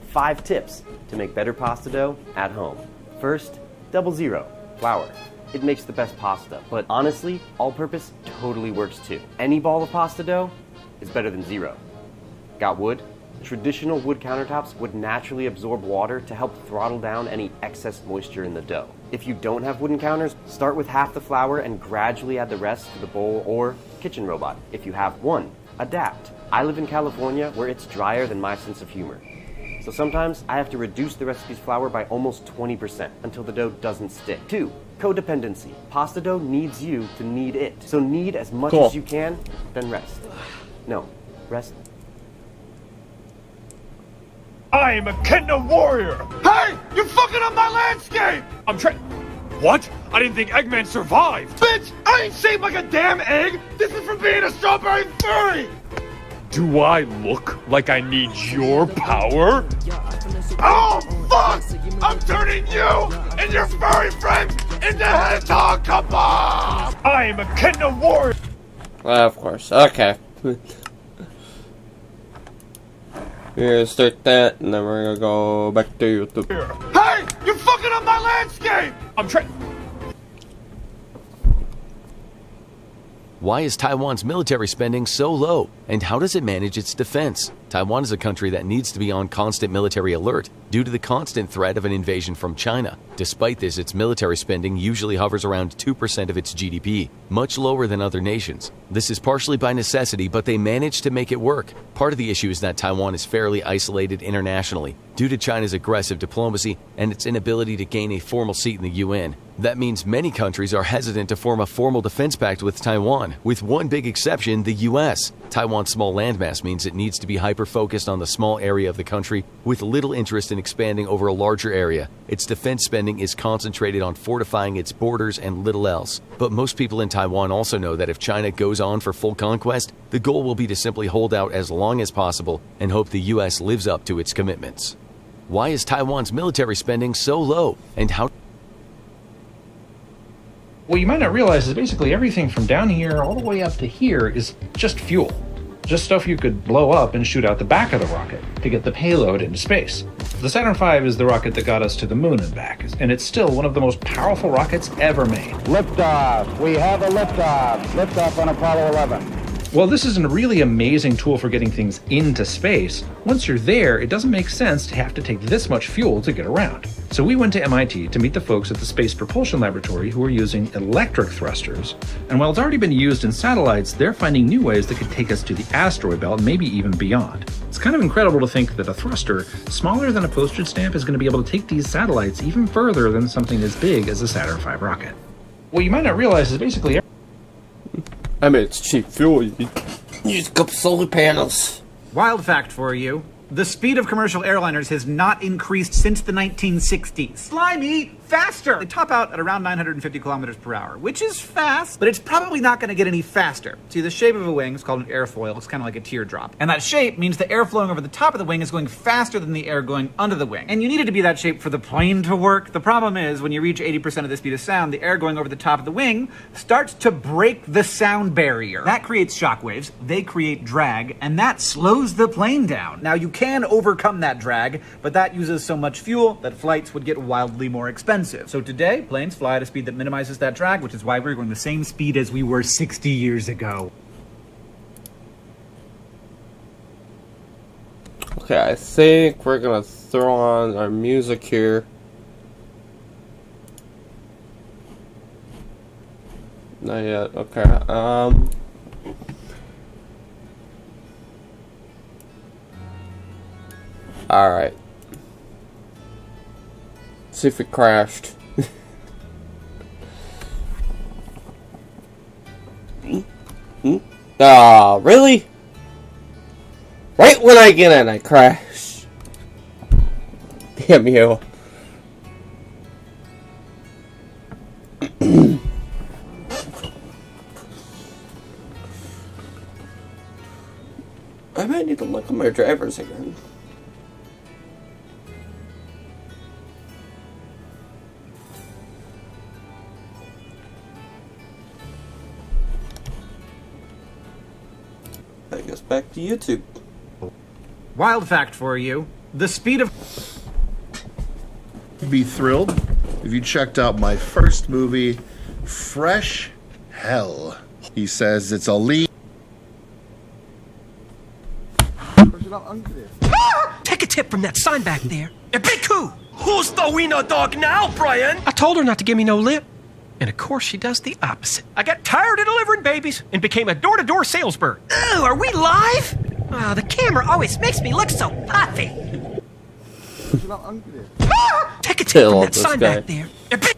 5 tips to make better pasta dough at home. First, 00 flour. It makes the best pasta, but honestly, all-purpose totally works too. Any ball of pasta dough is better than 0. Got wood? Traditional wood countertops would naturally absorb water to help throttle down any excess moisture in the dough. If you don't have wooden counters, start with half the flour and gradually add the rest to the bowl or kitchen robot. If you have one, adapt. I live in California where it's drier than my sense of humor. So sometimes I have to reduce the recipe's flour by almost 20% until the dough doesn't stick. 2, codependency. Pasta dough needs you to knead it. So knead as much as you can, then rest. No, rest. I am a Kenda warrior! Hey! You're fucking up my landscape! I'm trying. What? I didn't think Eggman survived! Bitch! I ain't shaped like a damn egg! This is from being a strawberry furry! Do I look like I need your power? Oh, fuck! I'm turning you and your furry friends into hedgehog kebab! I am a Kenda warrior! Of course. Okay. We're gonna start that, and then we're gonna go back to YouTube. Hey! You're fucking up my landscape! I'm trying. Why is Taiwan's military spending so low, and how does it manage its defense? Taiwan is a country that needs to be on constant military alert due to the constant threat of an invasion from China. Despite this, its military spending usually hovers around 2% of its GDP, much lower than other nations. This is partially by necessity, but they manage to make it work. Part of the issue is that Taiwan is fairly isolated internationally due to China's aggressive diplomacy and its inability to gain a formal seat in the UN. That means many countries are hesitant to form a formal defense pact with Taiwan, with one big exception, the US. Taiwan's small landmass means it needs to be hyper-focused on the small area of the country with little interest in expanding over a larger area. Its defense spending is concentrated on fortifying its borders and little else. But most people in Taiwan also know that if China goes on for full conquest, the goal will be to simply hold out as long as possible and hope the US lives up to its commitments. Why is Taiwan's military spending so low, and how... What you might not realize is basically everything from down here all the way up to here is just fuel. Just stuff you could blow up and shoot out the back of the rocket to get the payload into space. The Saturn V is the rocket that got us to the moon and back, and it's still one of the most powerful rockets ever made. Liftoff. We have a liftoff. Liftoff on Apollo 11. While this is a really amazing tool for getting things into space, once you're there, it doesn't make sense to have to take this much fuel to get around. So we went to MIT to meet the folks at the Space Propulsion Laboratory who are using electric thrusters. And while it's already been used in satellites, they're finding new ways that could take us to the asteroid belt and maybe even beyond. It's kind of incredible to think that a thruster smaller than a postage stamp is going to be able to take these satellites even further than something as big as a Saturn V rocket. What you might not realize is basically... I mean, it's cheap fuel. You use a couple solar panels. Wild fact for you. The speed of commercial airliners has not increased since the 1960s. Fly me faster! They top out at around 950 kilometers per hour, which is fast, but it's probably not going to get any faster. See, the shape of a wing is called an airfoil. It's kind of like a teardrop. And that shape means the air flowing over the top of the wing is going faster than the air going under the wing. And you need it to be that shape for the plane to work. The problem is, when you reach 80% of the speed of sound, the air going over the top of the wing starts to break the sound barrier. That creates shock waves, they create drag, and that slows the plane down. Now, you can overcome that drag, but that uses so much fuel that flights would get wildly more expensive. So today, planes fly at a speed that minimizes that drag, which is why we're going the same speed as we were 60 years ago. Okay, I think we're gonna throw on our music here. Not yet, okay, alright. See if it crashed. Oh, really? Right when I get in, I crash. Damn you. I might need to look at my drivers again. I guess back to YouTube. Wild fact for you. The speed of... Be thrilled if you checked out my first movie, Fresh Hell. He says it's a lead. Take a tip from that sign back there. A big coup! Who's the wiener dog now, Brian? I told her not to give me no lip. And of course she does the opposite. I got tired of delivering babies and became a door-to-door salesbird. Ooh, are we live? Oh, the camera always makes me look so puffy. Take a tip from that sign back there. A big...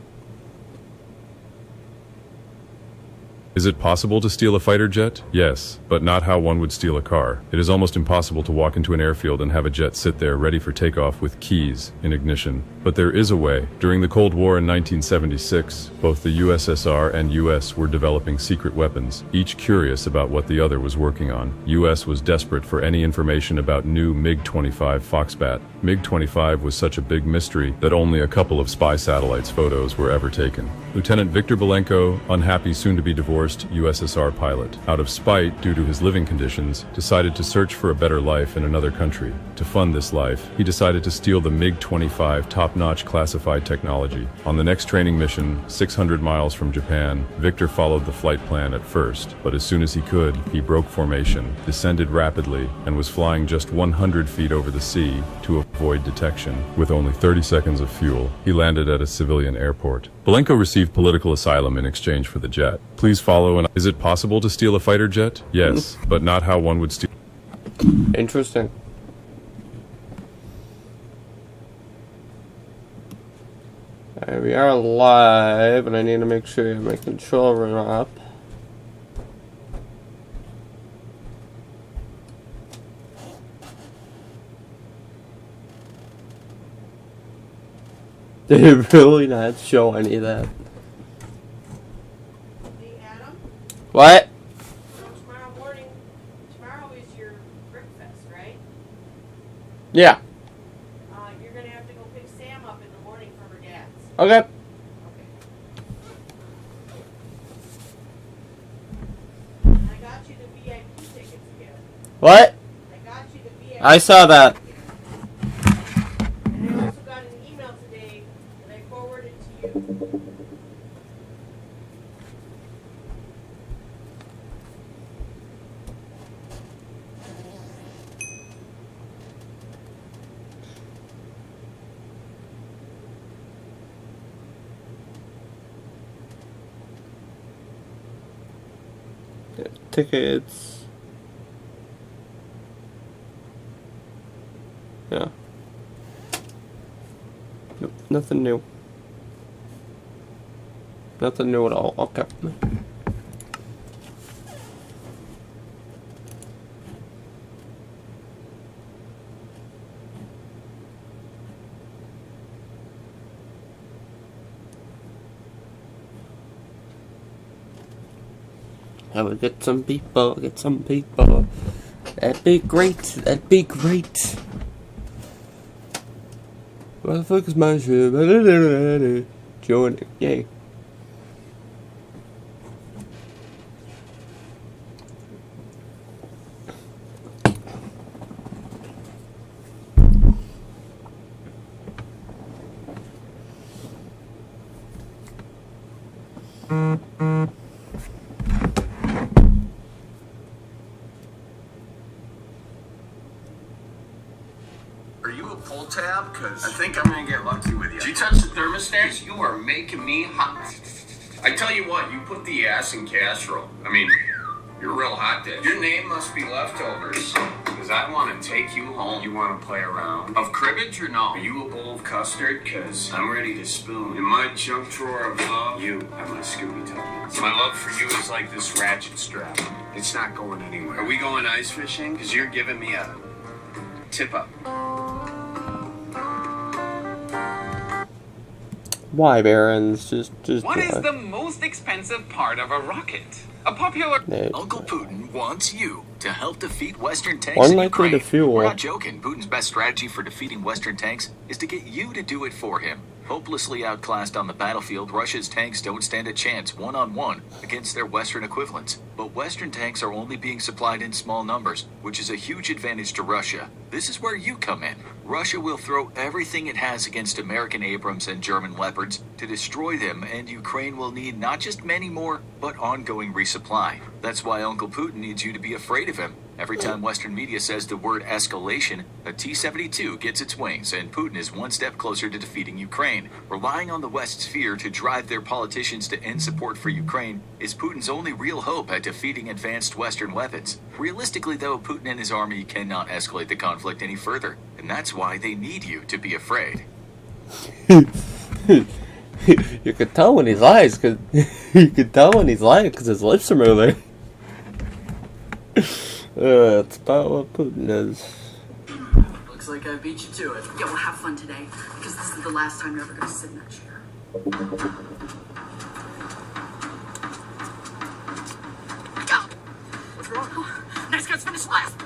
Is it possible to steal a fighter jet? Yes, but not how one would steal a car. It is almost impossible to walk into an airfield and have a jet sit there ready for takeoff with keys in ignition. But there is a way. During the Cold War in 1976, both the USSR and US were developing secret weapons, each curious about what the other was working on. US was desperate for any information about new MiG-25 Foxbat. MiG-25 was such a big mystery that only a couple of spy satellites photos were ever taken. Lieutenant Victor Belenko, unhappy soon-to-be divorced USSR pilot, out of spite due to his living conditions, decided to search for a better life in another country. To fund this life, he decided to steal the MiG-25 top-notch classified technology. On the next training mission, 600 miles from Japan, Victor followed the flight plan at first, but as soon as he could, he broke formation, descended rapidly, and was flying just 100 feet over the sea to avoid detection. With only 30 seconds of fuel, he landed at a civilian airport. Belenko received political asylum in exchange for the jet. Please follow and... Is it possible to steal a fighter jet? Yes, but not how one would steal... Interesting. Alright, we are live, and I need to make sure you have my controller up. Did it really not show any of that? Hey, Adam? What? So tomorrow is your Brick Fest, right? Yeah. You're gonna have to go pick Sam up in the morning from her dad's. Okay. I got you the VIP tickets again. What? I got you the VIP I saw that. And I also got an email today that I forwarded to you. Tickets. Yeah. Nope, nothing new. Nothing new at all. Okay. I would get some people, That'd be great, that'd be great. What the fuck is my shit? Join it, yay. Are you a pull tab? Cause I think I'm gonna get lucky with you. Did you touch the thermostat? You are making me hot. I tell you what, you put the ass in casserole. I mean, you're real hot dish. Your name must be leftovers. Cause I want to take you home. You want to play around. Of cribbage or no? Are you a bowl of custard? Cause I'm ready to spoon. In my junk drawer of love, you are my Scooby Tubbins. My love for you is like this ratchet strap. It's not going anywhere. Are we going ice fishing? Cause you're giving me a tip up. Why, Barons? Just What is the most expensive part of a rocket? A popular... Uncle Putin wants you to help defeat Western tanks One in likely Ukraine. to fuel. We're not joking. Putin's best strategy for defeating Western tanks is to get you to do it for him. Hopelessly outclassed on the battlefield, Russia's tanks don't stand a chance one-on-one against their Western equivalents. But Western tanks are only being supplied in small numbers, which is a huge advantage to Russia. This is where you come in. Russia will throw everything it has against American Abrams and German Leopards to destroy them, and Ukraine will need not just many more, but ongoing resupply. That's why Uncle Putin needs you to be afraid of him. Every time Western media says the word escalation, a T-72 gets its wings, and Putin is one step closer to defeating Ukraine. Relying on the West's fear to drive their politicians to end support for Ukraine is Putin's only real hope at defeating advanced Western weapons. Realistically, though, Putin and his army cannot escalate the conflict any further, and that's why they need you to be afraid. You could tell when he's lies, cause you could tell when he's lying because his lips are moving. That's about what Putin is. Looks like I beat you to it. Yeah, we'll have fun today, because this is the last time you're ever going to sit in that chair. Go! What's wrong? Oh, nice guys finished last.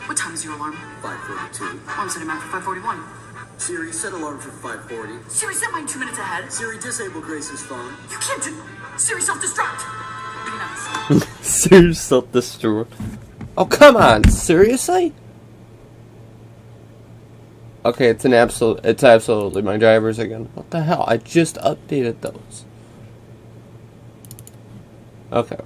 What time is your alarm? 5:42. I'm setting mine for 5:41. Siri, set alarm for 5:40. Siri, set mine 2 minutes ahead. Siri, disable Grace's phone. You can't do... Siri, self-destruct. Be nice. Siri self-destruct. Oh, come on. Seriously? Okay, it's absolutely my drivers again. What the hell? I just updated those. Okay.